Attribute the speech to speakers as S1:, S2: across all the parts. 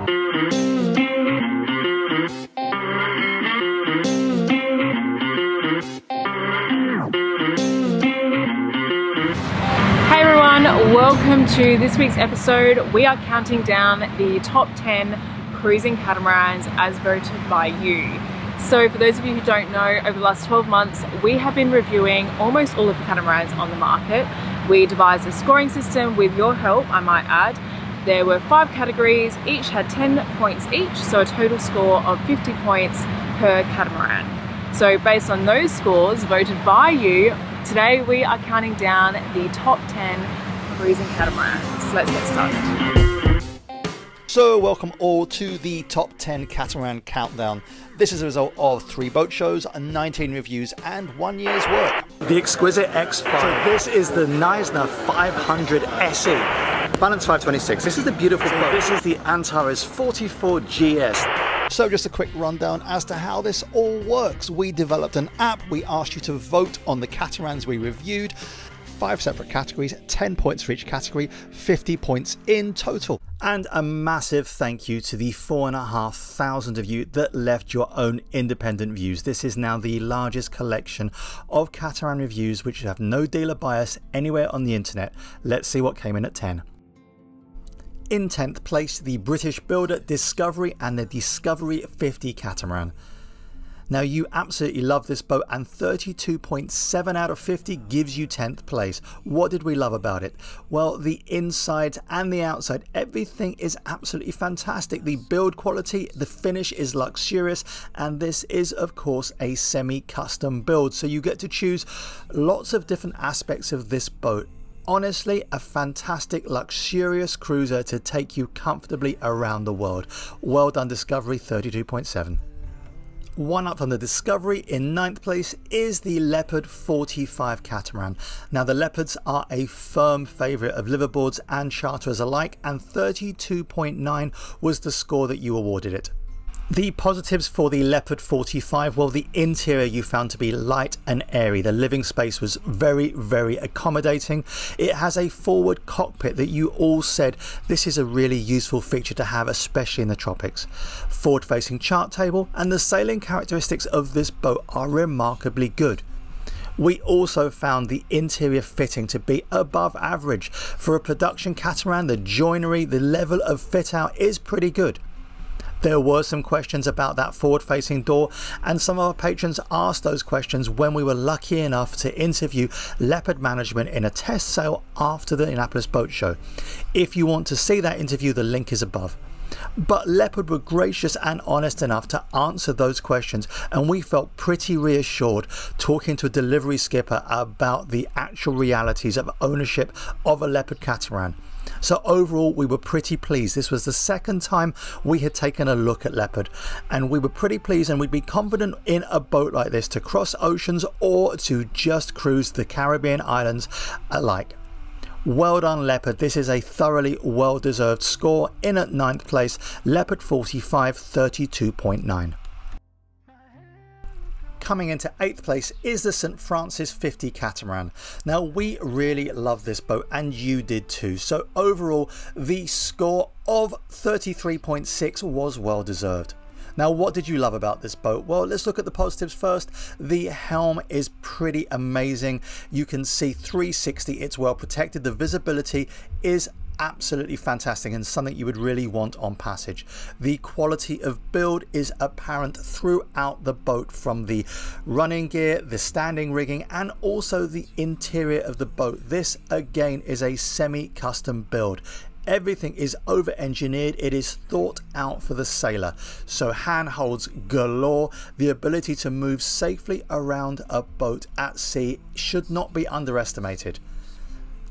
S1: Hey everyone, welcome to this week's episode. We are counting down the top 10 cruising catamarans as voted by you. So for those of you who don't know, over the last 12 months, we have been reviewing almost all of the catamarans on the market. We devised a scoring system with your help, I might add. There were 5 categories, each had 10 points each, so a total score of 50 points per catamaran. So based on those scores voted by you, today we are counting down the top 10 cruising catamarans. Let's get started.
S2: So welcome all to the top 10 catamaran countdown. This is a result of 3 boat shows, 19 reviews and 1 year's work.
S3: The exquisite X5. So this is the Neisner 500 SE.
S4: Balance 526. This is the beautiful boat.
S3: This is the Antares 44 GS.
S2: So just a quick rundown as to how this all works. We developed an app, we asked you to vote on the catamarans we reviewed. 5 separate categories, 10 points for each category, 50 points in total. And a massive thank you to the 4,500 of you that left your own independent views. This is now the largest collection of catamaran reviews which have no dealer bias anywhere on the internet. Let's see what came in at 10. In 10th place, the British builder Discovery and the Discovery 50 catamaran. Now you absolutely love this boat and 32.7 out of 50 gives you 10th place. What did we love about it? Well, the inside and the outside, everything is absolutely fantastic. The build quality, the finish is luxurious, and this is of course a semi-custom build. So you get to choose lots of different aspects of this boat. Honestly, a fantastic luxurious cruiser to take you comfortably around the world. Well done Discovery, 32.7. One up from the Discovery in 9th place is the Leopard 45 catamaran. Now the Leopards are a firm favourite of liveaboards and charterers alike, and 32.9 was the score that you awarded it. The positives for the Leopard 45, well, the interior you found to be light and airy. The living space was very accommodating. It has a forward cockpit that you all said this is a really useful feature to have, especially in the tropics. Forward facing chart table, and the sailing characteristics of this boat are remarkably good. We also found the interior fitting to be above average. For a production catamaran, the joinery, the level of fit out is pretty good. There were some questions about that forward-facing door, and some of our patrons asked those questions when we were lucky enough to interview Leopard management in a test sail after the Annapolis Boat Show. If you want to see that interview, the link is above. But Leopard were gracious and honest enough to answer those questions, and we felt pretty reassured talking to a delivery skipper about the actual realities of ownership of a Leopard catamaran. So overall, we were pretty pleased. This was the second time we had taken a look at Leopard, and we were pretty pleased, and we'd be confident in a boat like this to cross oceans or to just cruise the Caribbean islands alike. Well done Leopard, this is a thoroughly well-deserved score. In at 9th place, Leopard 45, 32.9. Coming into 8th place is the St. Francis 50 catamaran. Now we really love this boat, and you did too. So overall, the score of 33.6 was well deserved. Now what did you love about this boat? Well, let's look at the positives first. The helm is pretty amazing. You can see 360, it's well protected. The visibility is absolutely fantastic and something you would really want on passage. The quality of build is apparent throughout the boat, from the running gear, the standing rigging, and also the interior of the boat. This again is a semi-custom build. Everything is over-engineered. It is thought out for the sailor. So handholds galore. The ability to move safely around a boat at sea should not be underestimated.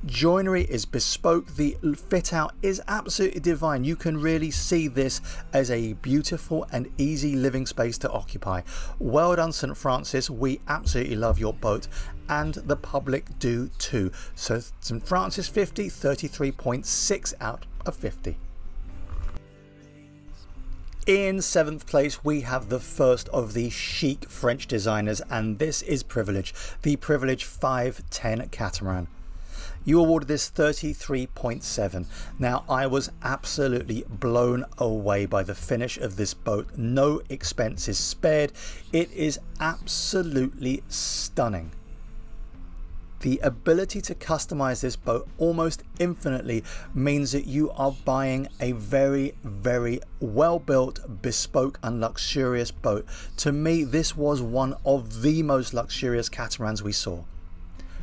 S2: Joinery is bespoke. The fit out is absolutely divine. You can really see this as a beautiful and easy living space to occupy. Well done St. Francis, we absolutely love your boat, and the public do too. So St. Francis 50, 33.6 out of 50. In 7th place we have the first of the chic French designers, and this is Privilege, the Privilege 510 catamaran. You awarded this 33.7. Now, I was absolutely blown away by the finish of this boat. No expenses spared. It is absolutely stunning. The ability to customize this boat almost infinitely means that you are buying a very, very well-built, bespoke and luxurious boat. To me, this was one of the most luxurious catamarans we saw.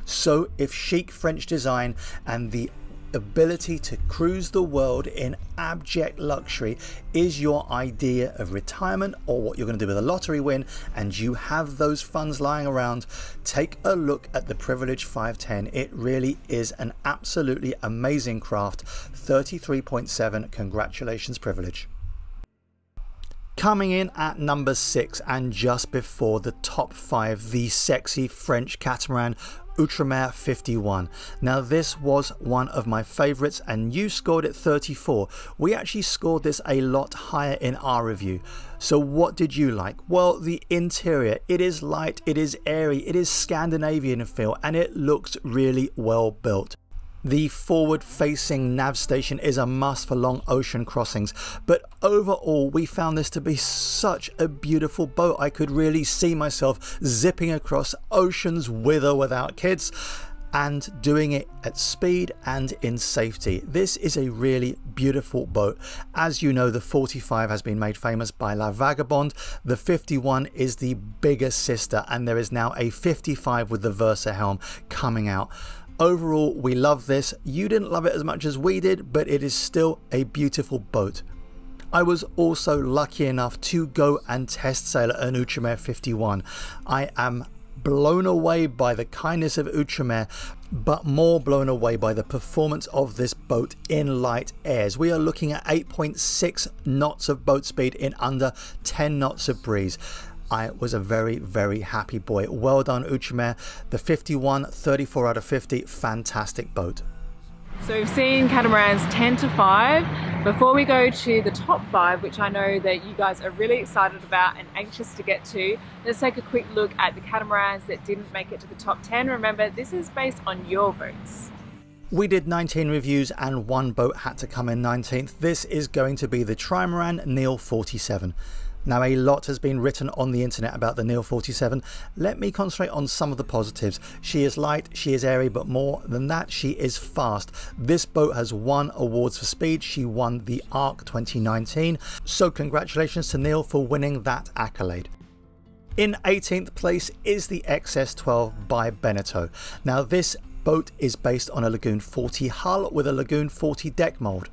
S2: So if chic French design and the ability to cruise the world in abject luxury is your idea of retirement, or what you're going to do with a lottery win, and you have those funds lying around, take a look at the Privilege 510. It really is an absolutely amazing craft. 33.7. Congratulations, Privilege. Coming in at number 6 and just before the top 5, the sexy French catamaran Outremer 51. Now, this was one of my favorites and you scored it 34. We actually scored this a lot higher in our review. So what did you like? Well, the interior, it is light, it is airy, it is Scandinavian feel, and it looks really well built. The forward-facing nav station is a must for long ocean crossings, but overall we found this to be such a beautiful boat. I could really see myself zipping across oceans with or without kids, and doing it at speed and in safety. This is a really beautiful boat. As you know, the 45 has been made famous by La Vagabonde. The 51 is the bigger sister, and there is now a 55 with the Versa helm coming out. Overall, we love this. You didn't love it as much as we did, but it is still a beautiful boat. I was also lucky enough to go and test sail an Outremer 51. I am blown away by the kindness of Outremer, but more blown away by the performance of this boat in light airs. We are looking at 8.6 knots of boat speed in under 10 knots of breeze. I was a very, very happy boy. Well done, Outremer. The 51, 34 out of 50, fantastic boat.
S1: So we've seen catamarans 10 to 5. Before we go to the top 5, which I know that you guys are really excited about and anxious to get to, let's take a quick look at the catamarans that didn't make it to the top 10. Remember, this is based on your votes.
S2: We did 19 reviews and one boat had to come in 19th. This is going to be the Trimaran Neil 47. Now, a lot has been written on the internet about the Neil 47. Let me concentrate on some of the positives. She is light, she is airy, but more than that, she is fast. This boat has won awards for speed. She won the ARC 2019. So congratulations to Neil for winning that accolade. In 18th place is the XS12 by Beneteau. Now, this boat is based on a Lagoon 40 hull with a Lagoon 40 deck mold.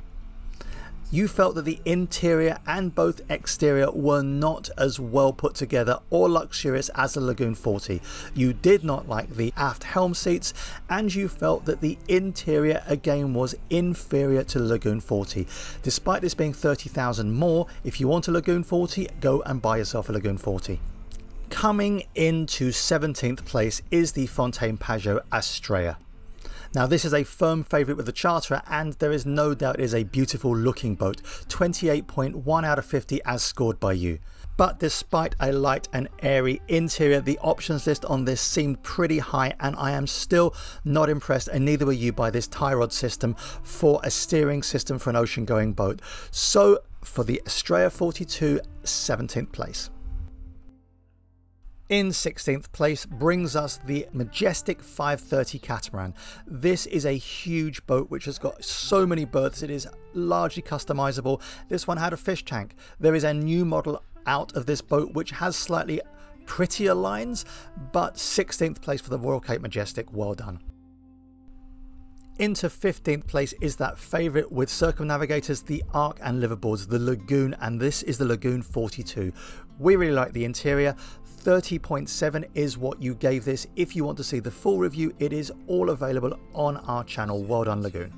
S2: You felt that the interior and both exterior were not as well put together or luxurious as the Lagoon 40. You did not like the aft helm seats, and you felt that the interior again was inferior to the Lagoon 40. Despite this being 30,000 more, if you want a Lagoon 40, go and buy yourself a Lagoon 40. Coming into 17th place is the Fontaine Pajot Astrea. Now, this is a firm favourite with the charterer, and there is no doubt it is a beautiful looking boat. 28.1 out of 50 as scored by you. But despite a light and airy interior, the options list on this seemed pretty high, and I am still not impressed, and neither were you, by this tie rod system for a steering system for an ocean going boat. So for the Astrea 42, 17th place. In 16th place brings us the majestic 530 Catamaran. This is a huge boat which has got so many berths. It is largely customizable. This one had a fish tank. There is a new model out of this boat which has slightly prettier lines, but 16th place for the Royal Cape Majestic. Well done. Into 15th place is that favourite with circumnavigators, the Arc and liverboards, the Lagoon, and this is the Lagoon 42. We really like the interior. 30.7 is what you gave this. If you want to see the full review, it is all available on our channel. Well done, Lagoon.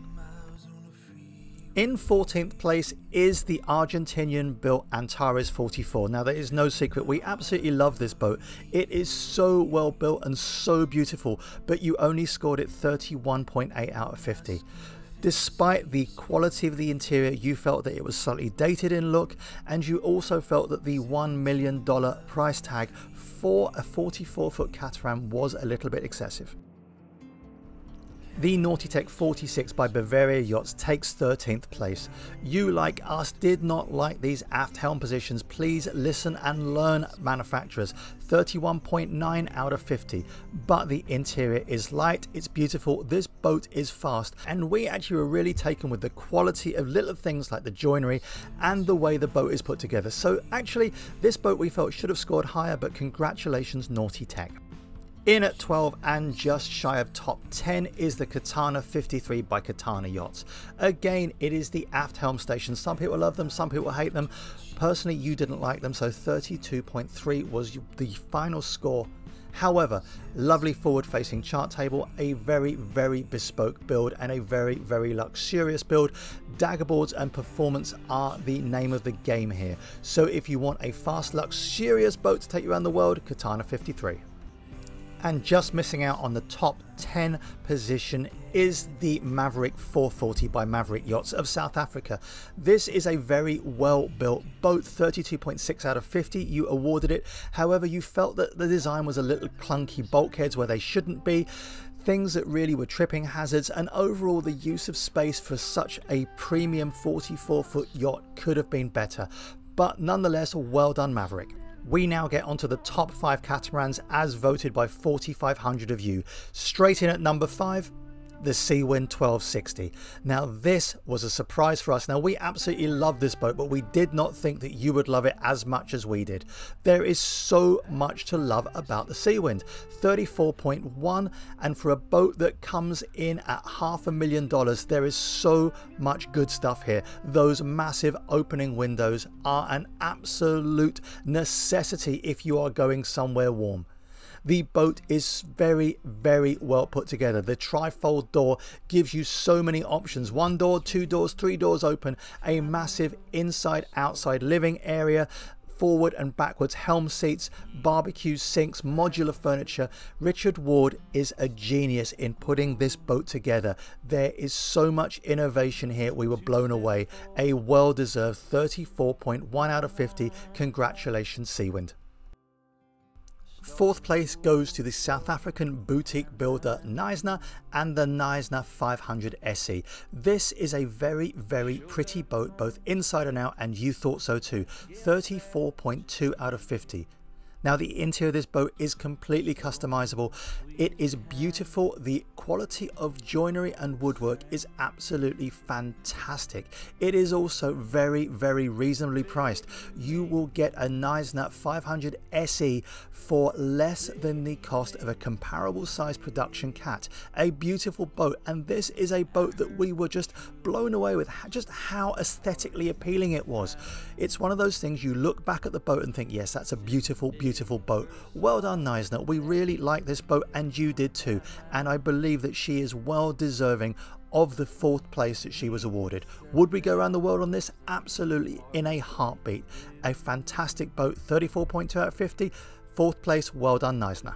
S2: In 14th place is the Argentinian built Antares 44. Now, there is no secret, we absolutely love this boat. It is so well built and so beautiful, but you only scored it 31.8 out of 50. Despite the quality of the interior, you felt that it was slightly dated in look, and you also felt that the $1 million price tag for a 44-foot Catamaran was a little bit excessive. The Naughtytech 46 by Bavaria Yachts takes 13th place. You, like us, did not like these aft helm positions. Please listen and learn, manufacturers. 31.9 out of 50. But the interior is light, it's beautiful, this boat is fast, and we actually were really taken with the quality of little things like the joinery and the way the boat is put together. So actually, this boat we felt should have scored higher, but congratulations, Naughtytech. In at 12 and just shy of top 10 is the Katana 53 by Katana Yachts. Again, it is the aft helm station. Some people love them, some people hate them. Personally, you didn't like them, so 32.3 was the final score. However, lovely forward-facing chart table, a very, very bespoke build, and a very, very luxurious build. Dagger boards and performance are the name of the game here. So if you want a fast, luxurious boat to take you around the world, Katana 53. And just missing out on the top 10 position is the Mavic 440 by Mavic Yachts of South Africa. This is a very well built boat, 32.6 out of 50. You awarded it. However, you felt that the design was a little clunky, bulkheads where they shouldn't be, things that really were tripping hazards, and overall the use of space for such a premium 44-foot yacht could have been better. But nonetheless, well done, Mavic. We now get onto the top 5 catamarans as voted by 4,500 of you. Straight in at number 5, the Seawind 1260. Now this was a surprise for us. Now we absolutely love this boat, but we did not think that you would love it as much as we did. There is so much to love about the Seawind. 34.1, and for a boat that comes in at $500,000, there is so much good stuff here. Those massive opening windows are an absolute necessity if you are going somewhere warm. The boat is very, very well put together. The trifold door gives you so many options. 1 door, 2 doors, 3 doors open, a massive inside-outside living area, forward and backwards helm seats, barbecue sinks, modular furniture. Richard Ward is a genius in putting this boat together. There is so much innovation here, we were blown away. A well-deserved 34.1 out of 50. Congratulations, Seawind. 4th place goes to the South African boutique builder Knysna and the Knysna 500 SE. This is a very, very pretty boat, both inside and out, and you thought so too. 34.2 out of 50. Now the interior of this boat is completely customizable. It is beautiful. The quality of joinery and woodwork is absolutely fantastic. It is also very, very reasonably priced. You will get a Knysna 500 SE for less than the cost of a comparable size production cat. A beautiful boat, and this is a boat that we were just blown away with just how aesthetically appealing it was. It's one of those things you look back at the boat and think, yes, that's a beautiful, beautiful boat. Well done, Knysna. We really like this boat, and you did too, and I believe that she is well deserving of the 4th place that she was awarded. Would we go around the world on this? Absolutely, in a heartbeat. A fantastic boat, 34.2 out of 50. 4th place, well done, Knysna.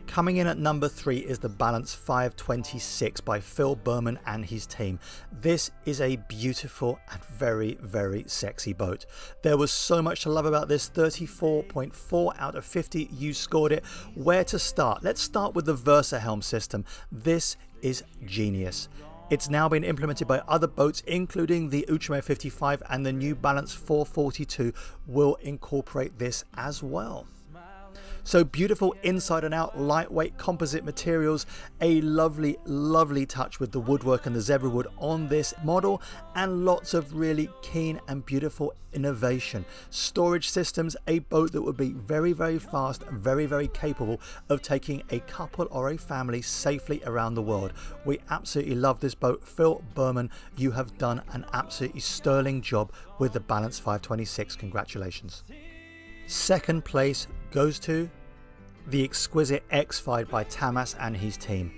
S2: Coming in at number 3 is the Balance 526 by Phil Berman and his team. This is a beautiful and very, very sexy boat. There was so much to love about this. 34.4 out of 50. You scored it. Where to start? Let's start with the Versa helm system. This is genius. It's now been implemented by other boats, including the Ultimo 55, and the new Balance 442 will incorporate this as well. So beautiful inside and out, lightweight composite materials, a lovely, lovely touch with the woodwork and the zebra wood on this model, and lots of really keen and beautiful innovation. Storage systems, a boat that would be very, very fast, very, very capable of taking a couple or a family safely around the world. We absolutely love this boat. Phil Berman, you have done an absolutely sterling job with the Balance 526. Congratulations. 2nd place goes to the exquisite X5 by Tamas and his team.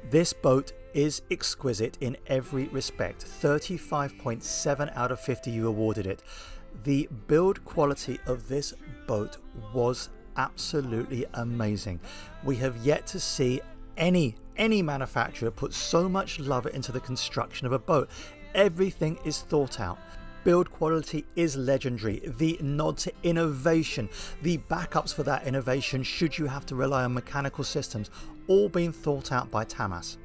S2: This boat is exquisite in every respect. 35.7 out of 50 you awarded it. The build quality of this boat was absolutely amazing. We have yet to see any manufacturer put so much love into the construction of a boat. Everything is thought out. Build quality is legendary. The nod to innovation, the backups for that innovation should you have to rely on mechanical systems, all being thought out by Tamas.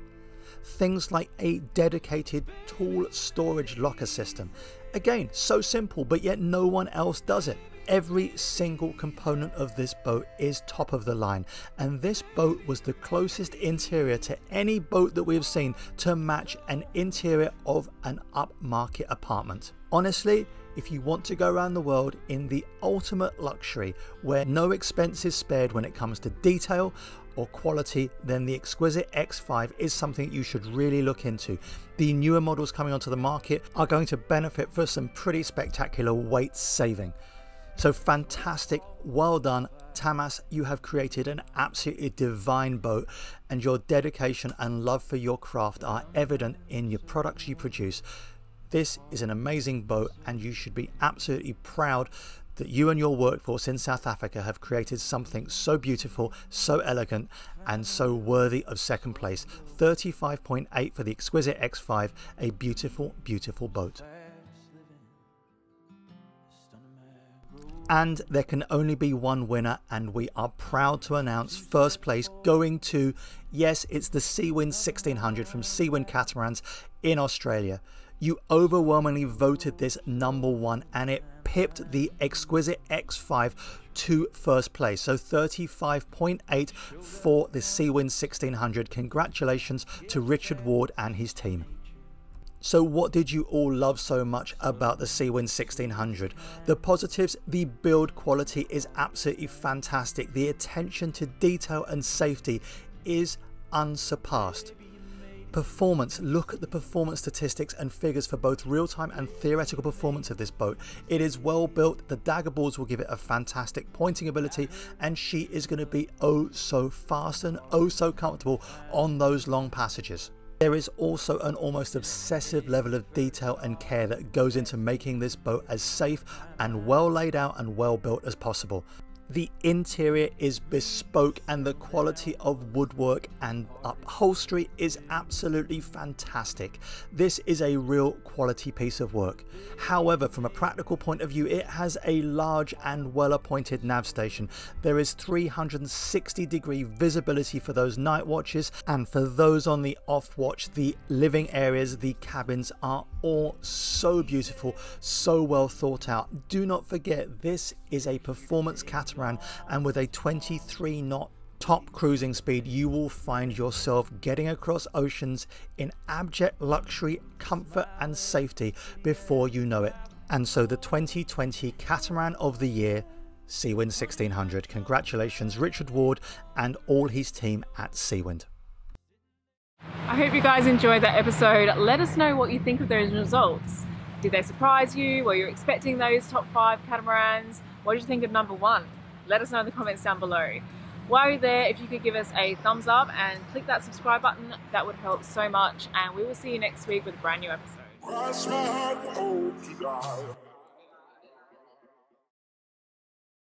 S2: Things like a dedicated tool storage locker system. Again, so simple, but yet no one else does it. Every single component of this boat is top of the line, and this boat was the closest interior to any boat that we have seen to match an interior of an upmarket apartment. Honestly, if you want to go around the world in the ultimate luxury where no expense is spared when it comes to detail or quality, then the exquisite X5 is something you should really look into. The newer models coming onto the market are going to benefit for some pretty spectacular weight saving. So fantastic, well done Tamas, you have created an absolutely divine boat, and your dedication and love for your craft are evident in your products you produce. This is an amazing boat, and you should be absolutely proud that you and your workforce in South Africa have created something so beautiful, so elegant, and so worthy of second place. 35.8 for the exquisite X5, a beautiful, beautiful boat. And there can only be one winner, and we are proud to announce first place going to, yes, it's the Seawind 1600 from Seawind Catamarans in Australia. You overwhelmingly voted this #1, and it pipped the exquisite X5 to first place. So 35.8 for the Seawind 1600. Congratulations to Richard Ward and his team. So what did you all love so much about the Seawind 1600? The positives: the build quality is absolutely fantastic. The attention to detail and safety is unsurpassed. Performance: look at the performance statistics and figures for both real-time and theoretical performance of this boat. It is well built, the dagger balls will give it a fantastic pointing ability, and she is going to be oh so fast and oh so comfortable on those long passages. There is also an almost obsessive level of detail and care that goes into making this boat as safe and well laid out and well built as possible. The interior is bespoke, and the quality of woodwork and upholstery is absolutely fantastic. This is a real quality piece of work. However, from a practical point of view, it has a large and well appointed nav station. There is 360-degree visibility for those night watches, and for those on the off watch, the living areas, the cabins are all so beautiful, so well thought out. Do not forget, this is a performance catamaran, and with a 23-knot top cruising speed, you will find yourself getting across oceans in abject luxury, comfort and safety before you know it. And so the 2020 Catamaran of the Year, Seawind 1600. Congratulations Richard Ward and all his team at Seawind.
S1: I hope you guys enjoyed that episode. Let us know what you think of those results. Did they surprise you? Were you expecting those top 5 catamarans? What did you think of #1? Let us know in the comments down below. While you're there, if you could give us a thumbs up and click that subscribe button, that would help so much, and we will see you next week with a brand new episode.